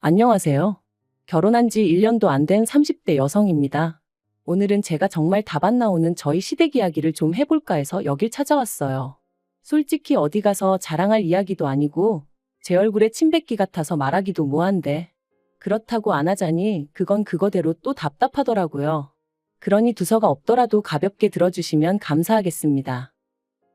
안녕하세요. 결혼한 지 1년도 안 된 30대 여성입니다. 오늘은 제가 정말 답 안 나오는 저희 시댁 이야기를 좀 해볼까 해서 여길 찾아왔어요. 솔직히 어디 가서 자랑할 이야기도 아니고 제 얼굴에 침 뱉기 같아서 말하기도 뭐한데 그렇다고 안 하자니 그건 그거대로 또 답답하더라고요. 그러니 두서가 없더라도 가볍게 들어주시면 감사하겠습니다.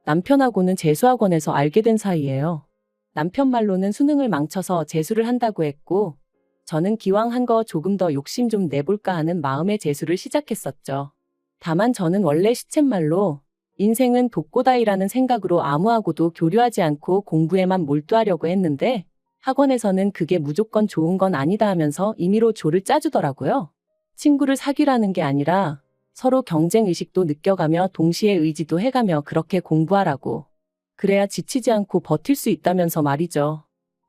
남편하고는 재수학원에서 알게 된 사이예요. 남편 말로는 수능을 망쳐서 재수를 한다고 했고 저는 기왕 한 거 조금 더 욕심 좀 내볼까 하는 마음에 재수를 시작했었죠. 다만 저는 원래 시쳇말로 인생은 독고다이라는 생각으로 아무하고도 교류하지 않고 공부에만 몰두하려고 했는데 학원에서는 그게 무조건 좋은 건 아니다 하면서 임의로 조를 짜주더라고요. 친구를 사귀라는 게 아니라 서로 경쟁의식도 느껴가며 동시에 의지도 해가며 그렇게 공부하라고. 그래야 지치지 않고 버틸 수 있다면서 말이죠.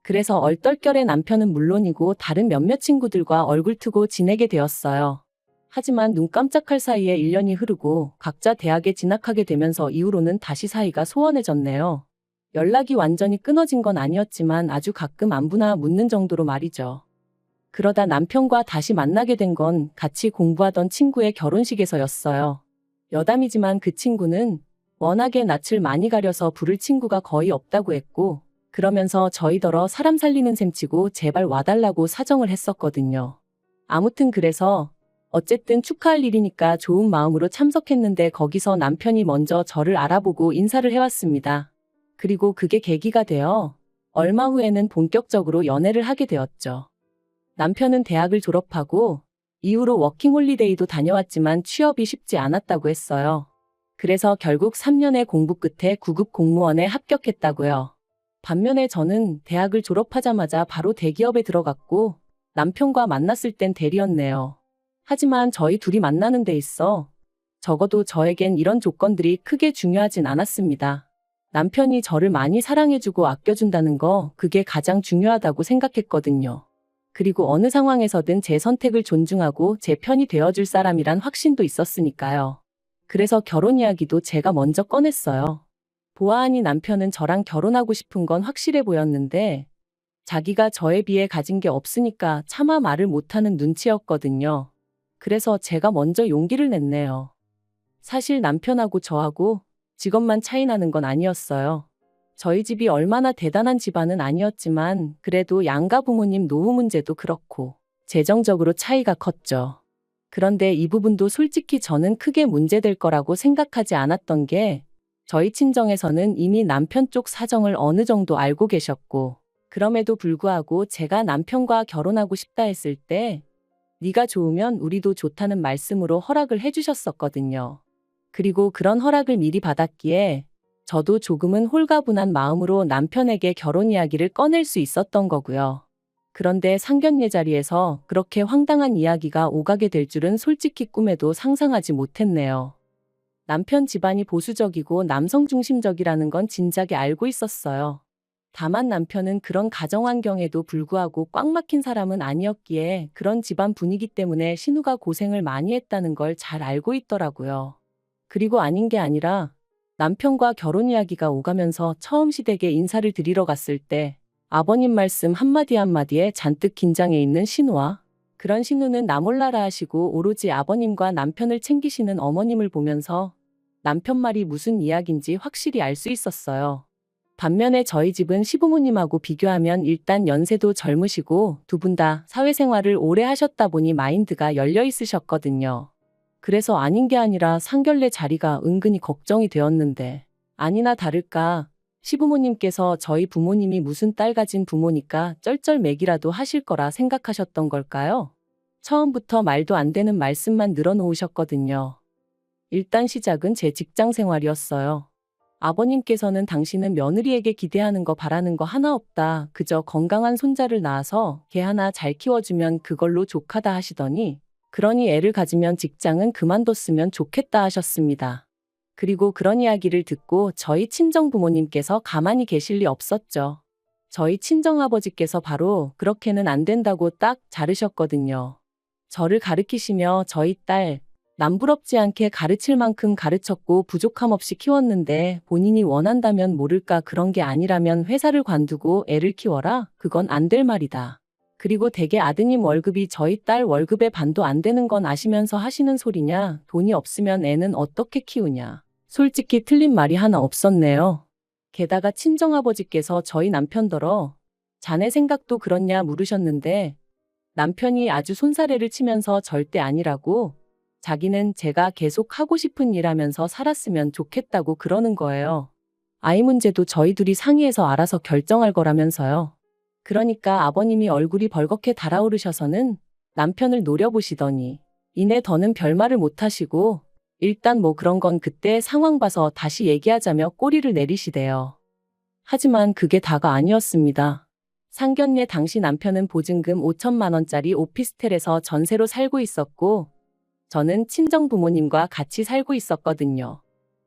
그래서 얼떨결에 남편은 물론이고 다른 몇몇 친구들과 얼굴 트고 지내게 되었어요. 하지만 눈 깜짝할 사이에 1년이 흐르고 각자 대학에 진학하게 되면서 이후로는 다시 사이가 소원해졌네요. 연락이 완전히 끊어진 건 아니었지만 아주 가끔 안부나 묻는 정도로 말이죠. 그러다 남편과 다시 만나게 된 건 같이 공부하던 친구의 결혼식에서였어요. 여담이지만 그 친구는 워낙에 낯을 많이 가려서 부를 친구가 거의 없다고 했고 그러면서 저희더러 사람 살리는 셈치고 제발 와달라고 사정을 했었거든요. 아무튼 그래서 어쨌든 축하할 일이니까 좋은 마음으로 참석했는데 거기서 남편이 먼저 저를 알아보고 인사를 해왔습니다. 그리고 그게 계기가 되어 얼마 후에는 본격적으로 연애를 하게 되었죠. 남편은 대학을 졸업하고 이후로 워킹홀리데이도 다녀왔지만 취업이 쉽지 않았다고 했어요. 그래서 결국 3년의 공부 끝에 9급 공무원에 합격했다고요. 반면에 저는 대학을 졸업하자마자 바로 대기업에 들어갔고 남편과 만났을 땐 대리였네요. 하지만 저희 둘이 만나는 데 있어 적어도 저에겐 이런 조건들이 크게 중요하진 않았습니다. 남편이 저를 많이 사랑해주고 아껴준다는 거 그게 가장 중요하다고 생각했거든요. 그리고 어느 상황에서든 제 선택을 존중하고 제 편이 되어줄 사람이란 확신도 있었으니까요. 그래서 결혼 이야기도 제가 먼저 꺼냈어요. 보아하니 남편은 저랑 결혼하고 싶은 건 확실해 보였는데 자기가 저에 비해 가진 게 없으니까 차마 말을 못하는 눈치였거든요. 그래서 제가 먼저 용기를 냈네요. 사실 남편하고 저하고 직업만 차이 나는 건 아니었어요. 저희 집이 얼마나 대단한 집안은 아니었지만 그래도 양가 부모님 노후 문제도 그렇고 재정적으로 차이가 컸죠. 그런데 이 부분도 솔직히 저는 크게 문제될 거라고 생각하지 않았던 게 저희 친정에서는 이미 남편 쪽 사정을 어느 정도 알고 계셨고 그럼에도 불구하고 제가 남편과 결혼하고 싶다 했을 때 네가 좋으면 우리도 좋다는 말씀으로 허락을 해주셨었거든요. 그리고 그런 허락을 미리 받았기에 저도 조금은 홀가분한 마음으로 남편에게 결혼 이야기를 꺼낼 수 있었던 거고요. 그런데 상견례 자리에서 그렇게 황당한 이야기가 오가게 될 줄은 솔직히 꿈에도 상상하지 못했네요. 남편 집안이 보수적이고 남성 중심적이라는 건 진작에 알고 있었어요. 다만 남편은 그런 가정 환경에도 불구하고 꽉 막힌 사람은 아니었기에 그런 집안 분위기 때문에 신우가 고생을 많이 했다는 걸 잘 알고 있더라고요. 그리고 아닌 게 아니라 남편과 결혼 이야기가 오가면서 처음 시댁에 인사를 드리러 갔을 때 아버님 말씀 한마디 한마디에 잔뜩 긴장해 있는 신우와 그런 신우는 나 몰라라 하시고 오로지 아버님과 남편을 챙기시는 어머님을 보면서 남편 말이 무슨 이야기인지 확실히 알 수 있었어요. 반면에 저희 집은 시부모님하고 비교하면 일단 연세도 젊으시고 두 분 다 사회생활을 오래 하셨다 보니 마인드가 열려 있으셨거든요. 그래서 아닌 게 아니라 상견례 자리가 은근히 걱정이 되었는데 아니나 다를까 시부모님께서 저희 부모님이 무슨 딸 가진 부모니까 쩔쩔매기라도 하실 거라 생각하셨던 걸까요? 처음부터 말도 안 되는 말씀만 늘어놓으셨거든요. 일단 시작은 제 직장 생활이었어요. 아버님께서는 당신은 며느리에게 기대하는 거 바라는 거 하나 없다. 그저 건강한 손자를 낳아서 걔 하나 잘 키워주면 그걸로 족하다 하시더니 그러니 애를 가지면 직장은 그만뒀으면 좋겠다 하셨습니다. 그리고 그런 이야기를 듣고 저희 친정 부모님께서 가만히 계실 리 없었죠. 저희 친정아버지께서 바로 그렇게는 안 된다고 딱 자르셨거든요. 저를 가르키시며 저희 딸 남부럽지 않게 가르칠 만큼 가르쳤고 부족함 없이 키웠는데 본인이 원한다면 모를까 그런 게 아니라면 회사를 관두고 애를 키워라? 그건 안 될 말이다. 그리고 대개 아드님 월급이 저희 딸 월급의 반도 안 되는 건 아시면서 하시는 소리냐, 돈이 없으면 애는 어떻게 키우냐. 솔직히 틀린 말이 하나 없었네요. 게다가 친정아버지께서 저희 남편더러 자네 생각도 그렇냐 물으셨는데 남편이 아주 손사래를 치면서 절대 아니라고 자기는 제가 계속 하고 싶은 일 하면서 살았으면 좋겠다고 그러는 거예요. 아이 문제도 저희 둘이 상의해서 알아서 결정할 거라면서요. 그러니까 아버님이 얼굴이 벌겋게 달아오르셔서는 남편을 노려보시더니 이내 더는 별말을 못하시고 일단 뭐 그런 건 그때 상황 봐서 다시 얘기하자며 꼬리를 내리시대요. 하지만 그게 다가 아니었습니다. 상견례 당시 남편은 보증금 5천만 원짜리 오피스텔에서 전세로 살고 있었고 저는 친정부모님과 같이 살고 있었거든요.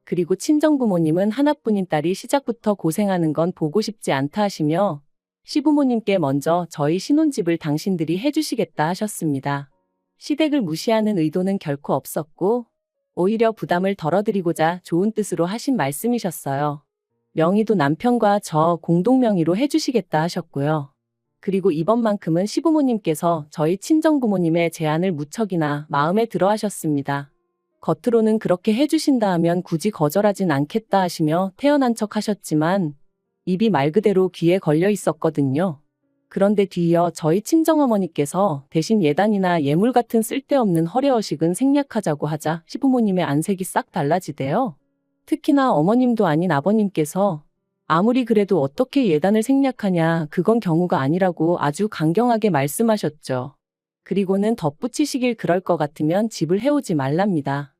그리고 친정부모님은 하나뿐인 딸이 시작부터 고생하는 건 보고 싶지 않다 하시며 시부모님께 먼저 저희 신혼집을 당신들이 해주시겠다 하셨습니다. 시댁을 무시하는 의도는 결코 없었고 오히려 부담을 덜어드리고자 좋은 뜻으로 하신 말씀이셨어요. 명의도 남편과 저 공동명의로 해주시겠다 하셨고요. 그리고 이번만큼은 시부모님께서 저희 친정부모님의 제안을 무척이나 마음에 들어 하셨습니다. 겉으로는 그렇게 해주신다 하면 굳이 거절하진 않겠다 하시며 태연한 척 하셨지만 입이 말 그대로 귀에 걸려 있었거든요. 그런데 뒤이어 저희 친정어머니께서 대신 예단이나 예물 같은 쓸데없는 허례허식은 생략하자고 하자 시부모님의 안색이 싹 달라지대요. 특히나 어머님도 아닌 아버님께서 아무리 그래도 어떻게 예단을 생략하냐, 그건 경우가 아니라고 아주 강경하게 말씀하셨죠. 그리고는 덧붙이시길 그럴 것 같으면 집을 해오지 말랍니다.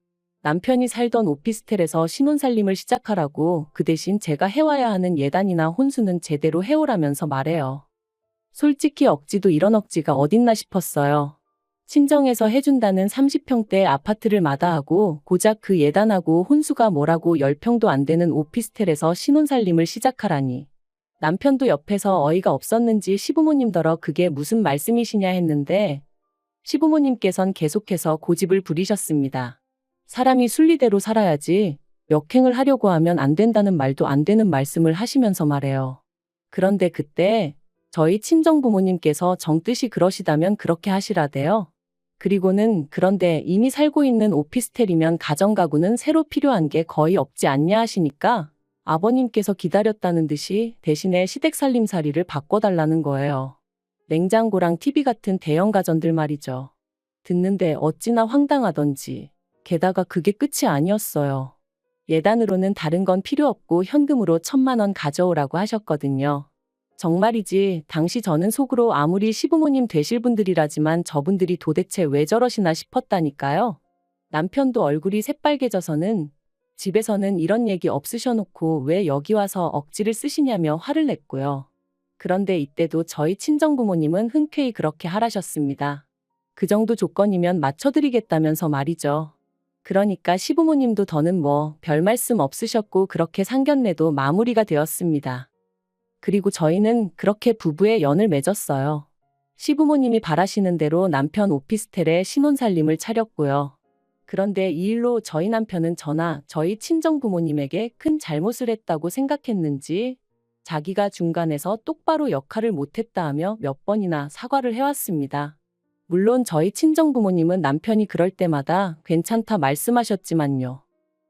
남편이 살던 오피스텔에서 신혼살림을 시작하라고 그 대신 제가 해와야 하는 예단이나 혼수는 제대로 해오라면서 말해요. 솔직히 억지도 이런 억지가 어딨나 싶었어요. 친정에서 해준다는 30평대 아파트를 마다하고 고작 그 예단하고 혼수가 뭐라고 10평도 안 되는 오피스텔에서 신혼살림을 시작하라니. 남편도 옆에서 어이가 없었는지 시부모님더러 그게 무슨 말씀이시냐 했는데 시부모님께선 계속해서 고집을 부리셨습니다. 사람이 순리대로 살아야지 역행을 하려고 하면 안 된다는 말도 안 되는 말씀을 하시면서 말해요. 그런데 그때 저희 친정부모님께서 정뜻이 그러시다면 그렇게 하시라대요. 그리고는 그런데 이미 살고 있는 오피스텔이면 가정가구는 새로 필요한 게 거의 없지 않냐 하시니까 아버님께서 기다렸다는 듯이 대신에 시댁 살림살이를 바꿔달라는 거예요. 냉장고랑 TV 같은 대형 가전들 말이죠. 듣는데 어찌나 황당하던지. 게다가 그게 끝이 아니었어요. 예단으로는 다른 건 필요 없고 현금으로 1,000만 원 가져오라고 하셨거든요. 정말이지 당시 저는 속으로 아무리 시부모님 되실 분들이라지만 저분들이 도대체 왜 저러시나 싶었다니까요. 남편도 얼굴이 새빨개져서는 집에서는 이런 얘기 없으셔놓고 왜 여기 와서 억지를 쓰시냐며 화를 냈고요. 그런데 이때도 저희 친정부모님은 흔쾌히 그렇게 하라셨습니다. 그 정도 조건이면 맞춰드리겠다면서 말이죠. 그러니까 시부모님도 더는 뭐 별 말씀 없으셨고 그렇게 상견례도 마무리가 되었습니다. 그리고 저희는 그렇게 부부의 연을 맺었어요. 시부모님이 바라시는 대로 남편 오피스텔에 신혼살림을 차렸고요. 그런데 이 일로 저희 남편은 저나 저희 친정부모님에게 큰 잘못을 했다고 생각했는지 자기가 중간에서 똑바로 역할을 못했다 하며 몇 번이나 사과를 해왔습니다. 물론 저희 친정부모님은 남편이 그럴 때마다 괜찮다 말씀하셨지만요.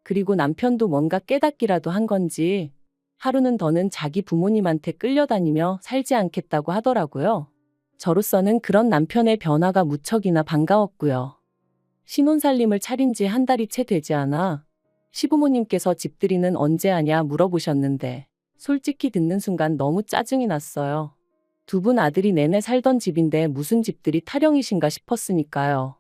그리고 남편도 뭔가 깨닫기라도 한 건지 하루는 더는 자기 부모님한테 끌려다니며 살지 않겠다고 하더라고요. 저로서는 그런 남편의 변화가 무척이나 반가웠고요. 신혼살림을 차린 지 한 달이 채 되지 않아 시부모님께서 집들이는 언제 하냐 물어보셨는데 솔직히 듣는 순간 너무 짜증이 났어요. 두 분 아들이 내내 살던 집인데 무슨 집들이 타령이신가 싶었으니까요.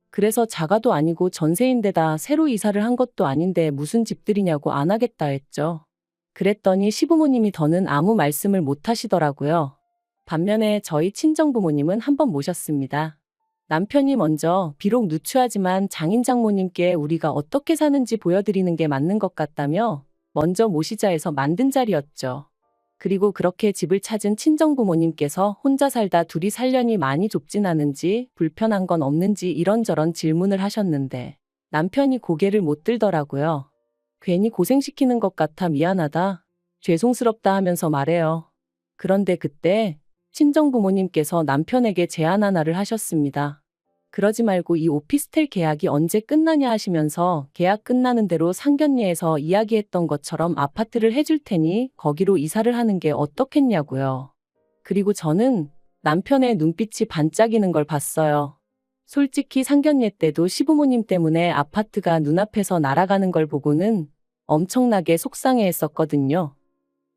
그래서 자가도 아니고 전세인데다 새로 이사를 한 것도 아닌데 무슨 집들이냐고 안 하겠다 했죠. 그랬더니 시부모님이 더는 아무 말씀을 못 하시더라고요. 반면에 저희 친정부모님은 한번 모셨습니다. 남편이 먼저 비록 누추하지만 장인 장모님께 우리가 어떻게 사는지 보여드리는 게 맞는 것 같다며 먼저 모시자 해서 만든 자리였죠. 그리고 그렇게 집을 찾은 친정부모님께서 혼자 살다 둘이 살려니 많이 좁진 않은지 불편한 건 없는지 이런저런 질문을 하셨는데 남편이 고개를 못 들더라고요. 괜히 고생시키는 것 같아 미안하다, 죄송스럽다 하면서 말해요. 그런데 그때 친정부모님께서 남편에게 제안 하나를 하셨습니다. 그러지 말고 이 오피스텔 계약이 언제 끝나냐 하시면서 계약 끝나는 대로 상견례에서 이야기했던 것처럼 아파트를 해줄 테니 거기로 이사를 하는 게 어떻겠냐고요. 그리고 저는 남편의 눈빛이 반짝이는 걸 봤어요. 솔직히 상견례 때도 시부모님 때문에 아파트가 눈앞에서 날아가는 걸 보고는 엄청나게 속상해했었거든요.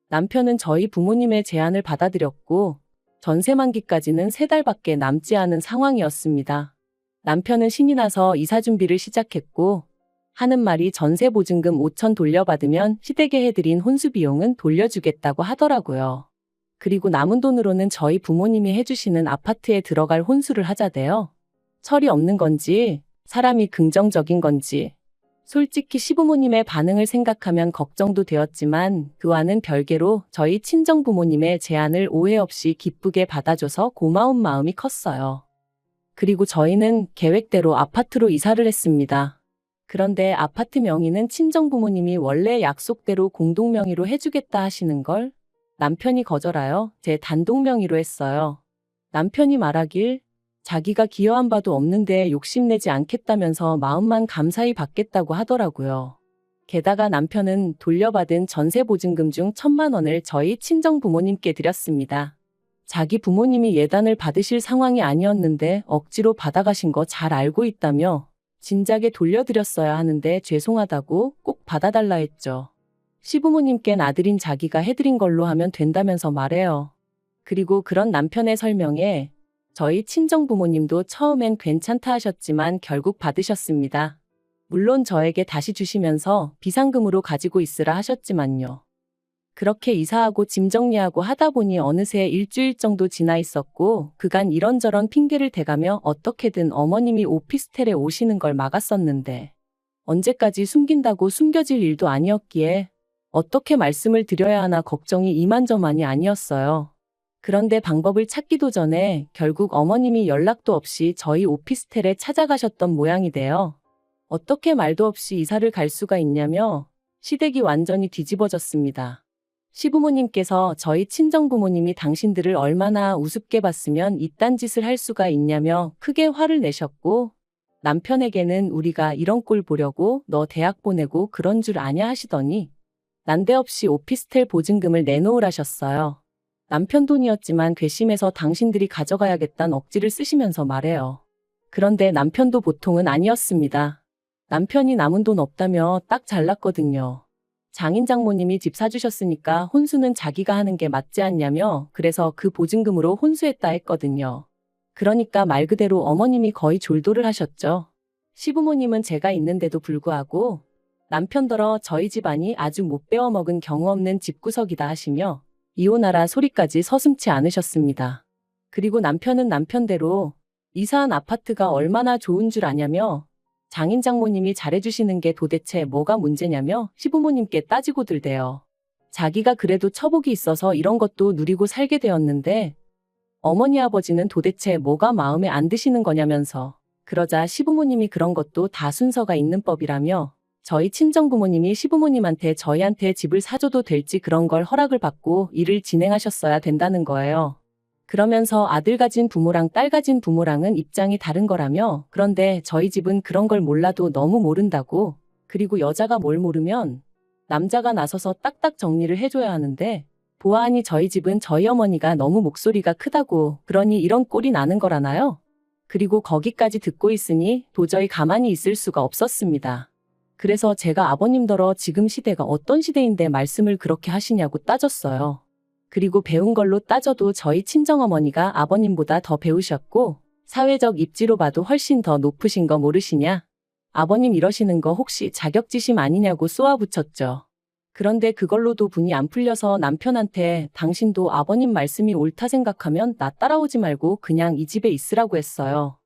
남편은 저희 부모님의 제안을 받아들였고 전세 만기까지는 3달밖에 남지 않은 상황이었습니다. 남편은 신이 나서 이사 준비를 시작했고 하는 말이 전세 보증금 5천 돌려받으면 시댁에 해드린 혼수 비용은 돌려주겠다고 하더라고요. 그리고 남은 돈으로는 저희 부모님이 해주시는 아파트에 들어갈 혼수를 하자대요. 철이 없는 건지 사람이 긍정적인 건지 솔직히 시부모님의 반응을 생각하면 걱정도 되었지만 그와는 별개로 저희 친정부모님의 제안을 오해 없이 기쁘게 받아줘서 고마운 마음이 컸어요. 그리고 저희는 계획대로 아파트로 이사를 했습니다. 그런데 아파트 명의는 친정부모님이 원래 약속대로 공동명의로 해주겠다 하시는 걸 남편이 거절하여 제 단독 명의로 했어요. 남편이 말하길 자기가 기여한 바도 없는데 욕심내지 않겠다면서 마음만 감사히 받겠다고 하더라고요. 게다가 남편은 돌려받은 전세 보증금 중 1,000만 원을 저희 친정부모님께 드렸습니다. 자기 부모님이 예단을 받으실 상황이 아니었는데 억지로 받아가신 거 잘 알고 있다며 진작에 돌려드렸어야 하는데 죄송하다고 꼭 받아달라 했죠. 시부모님껜 아들인 자기가 해드린 걸로 하면 된다면서 말해요. 그리고 그런 남편의 설명에 저희 친정부모님도 처음엔 괜찮다 하셨지만 결국 받으셨습니다. 물론 저에게 다시 주시면서 비상금으로 가지고 있으라 하셨지만요. 그렇게 이사하고 짐 정리하고 하다 보니 어느새 일주일 정도 지나 있었고 그간 이런저런 핑계를 대가며 어떻게든 어머님이 오피스텔에 오시는 걸 막았었는데 언제까지 숨긴다고 숨겨질 일도 아니었기에 어떻게 말씀을 드려야 하나 걱정이 이만저만이 아니었어요. 그런데 방법을 찾기도 전에 결국 어머님이 연락도 없이 저희 오피스텔에 찾아가셨던 모양이 돼요. 어떻게 말도 없이 이사를 갈 수가 있냐며 시댁이 완전히 뒤집어졌습니다. 시부모님께서 저희 친정부모님이 당신들을 얼마나 우습게 봤으면 이딴 짓을 할 수가 있냐며 크게 화를 내셨고 남편에게는 우리가 이런 꼴 보려고 너 대학 보내고 그런 줄 아냐 하시더니 난데없이 오피스텔 보증금을 내놓으라셨어요. 남편 돈이었지만 괘씸해서 당신들이 가져가야겠다는 억지를 쓰시면서 말해요. 그런데 남편도 보통은 아니었습니다. 남편이 남은 돈 없다며 딱 잘났거든요. 장인 장모님이 집 사주셨으니까 혼수는 자기가 하는 게 맞지 않냐며 그래서 그 보증금으로 혼수했다 했거든요. 그러니까 말 그대로 어머님이 거의 졸도를 하셨죠. 시부모님은 제가 있는데도 불구하고 남편더러 저희 집안이 아주 못 배워먹은 경우 없는 집구석이다 하시며 이혼하라 소리까지 서슴지 않으셨습니다. 그리고 남편은 남편대로 이사한 아파트가 얼마나 좋은 줄 아냐며 장인 장모님이 잘해주시는 게 도대체 뭐가 문제냐며 시부모님께 따지고 들대요. 자기가 그래도 처복이 있어서 이런 것도 누리고 살게 되었는데 어머니 아버지는 도대체 뭐가 마음에 안 드시는 거냐면서 그러자 시부모님이 그런 것도 다 순서가 있는 법이라며 저희 친정부모님이 시부모님한테 저희한테 집을 사줘도 될지 그런 걸 허락을 받고 일을 진행하셨어야 된다는 거예요. 그러면서 아들 가진 부모랑 딸 가진 부모랑은 입장이 다른 거라며 그런데 저희 집은 그런 걸 몰라도 너무 모른다고 그리고 여자가 뭘 모르면 남자가 나서서 딱딱 정리를 해줘야 하는데 보아하니 저희 집은 저희 어머니가 너무 목소리가 크다고 그러니 이런 꼴이 나는 거라나요? 그리고 거기까지 듣고 있으니 도저히 가만히 있을 수가 없었습니다. 그래서 제가 아버님더러 지금 시대가 어떤 시대인데 말씀을 그렇게 하시냐고 따졌어요. 그리고 배운 걸로 따져도 저희 친정어머니가 아버님보다 더 배우셨고 사회적 입지로 봐도 훨씬 더 높으신 거 모르시냐? 아버님 이러시는 거 혹시 자격지심 아니냐고 쏘아붙였죠. 그런데 그걸로도 분이 안 풀려서 남편한테 당신도 아버님 말씀이 옳다 생각하면 나 따라오지 말고 그냥 이 집에 있으라고 했어요.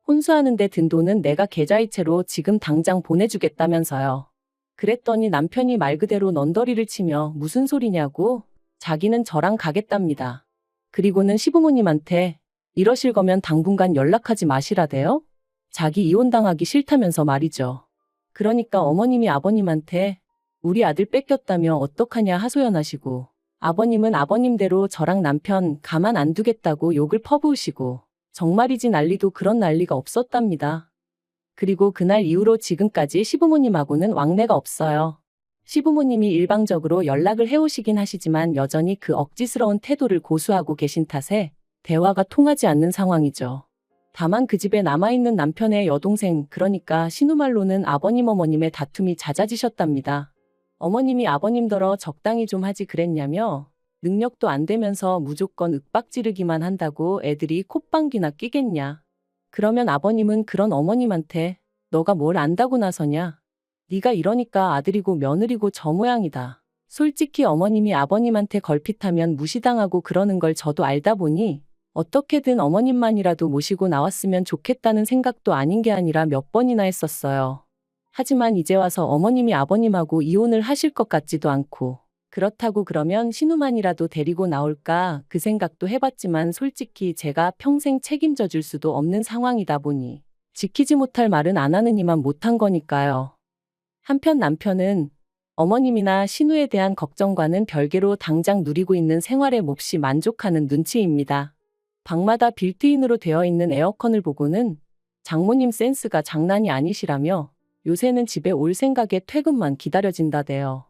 혼수하는데 든 돈은 내가 계좌이체로 지금 당장 보내주겠다면서요. 그랬더니 남편이 말 그대로 넌더리를 치며 무슨 소리냐고 자기는 저랑 가겠답니다. 그리고는 시부모님한테 이러실 거면 당분간 연락하지 마시라대요? 자기 이혼당하기 싫다면서 말이죠. 그러니까 어머님이 아버님한테 우리 아들 뺏겼다며 어떡하냐 하소연하시고 아버님은 아버님대로 저랑 남편 가만 안 두겠다고 욕을 퍼부으시고 정말이지 난리도 그런 난리가 없었답니다. 그리고 그날 이후로 지금까지 시부모님하고는 왕래가 없어요. 시부모님이 일방적으로 연락을 해오시긴 하시지만 여전히 그 억지스러운 태도를 고수하고 계신 탓에 대화가 통하지 않는 상황이죠. 다만 그 집에 남아있는 남편의 여동생, 그러니까 신우말로는 아버님 어머님의 다툼이 잦아지셨답니다. 어머님이 아버님더러 적당히 좀 하지 그랬냐며 능력도 안 되면서 무조건 윽박지르기만 한다고 애들이 콧방귀나 끼겠냐. 그러면 아버님은 그런 어머님한테 너가 뭘 안다고 나서냐. 네가 이러니까 아들이고 며느리고 저 모양이다. 솔직히 어머님이 아버님한테 걸핏하면 무시당하고 그러는 걸 저도 알다 보니 어떻게든 어머님만이라도 모시고 나왔으면 좋겠다는 생각도 아닌 게 아니라 몇 번이나 했었어요. 하지만 이제 와서 어머님이 아버님하고 이혼을 하실 것 같지도 않고 그렇다고 그러면 신우만이라도 데리고 나올까 그 생각도 해봤지만 솔직히 제가 평생 책임져 줄 수도 없는 상황이다 보니 지키지 못할 말은 안 하느니만 못한 거니까요. 한편 남편은 어머님이나 신우에 대한 걱정과는 별개로 당장 누리고 있는 생활에 몹시 만족하는 눈치입니다. 방마다 빌트인으로 되어 있는 에어컨을 보고는 장모님 센스가 장난이 아니시라며 요새는 집에 올 생각에 퇴근만 기다려진다대요.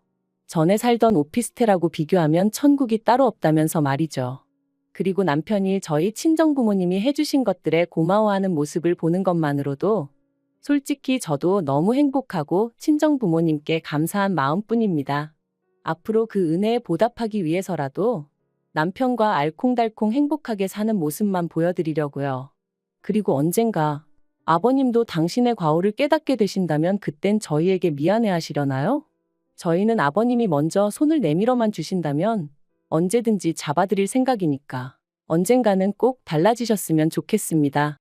전에 살던 오피스텔하고 비교하면 천국이 따로 없다면서 말이죠. 그리고 남편이 저희 친정부모님이 해주신 것들에 고마워하는 모습을 보는 것만으로도 솔직히 저도 너무 행복하고 친정부모님께 감사한 마음뿐입니다. 앞으로 그 은혜에 보답하기 위해서라도 남편과 알콩달콩 행복하게 사는 모습만 보여드리려고요. 그리고 언젠가 아버님도 당신의 과오를 깨닫게 되신다면 그땐 저희에게 미안해하시려나요? 저희는 아버님이 먼저 손을 내밀어만 주신다면 언제든지 잡아드릴 생각이니까 언젠가는 꼭 달라지셨으면 좋겠습니다.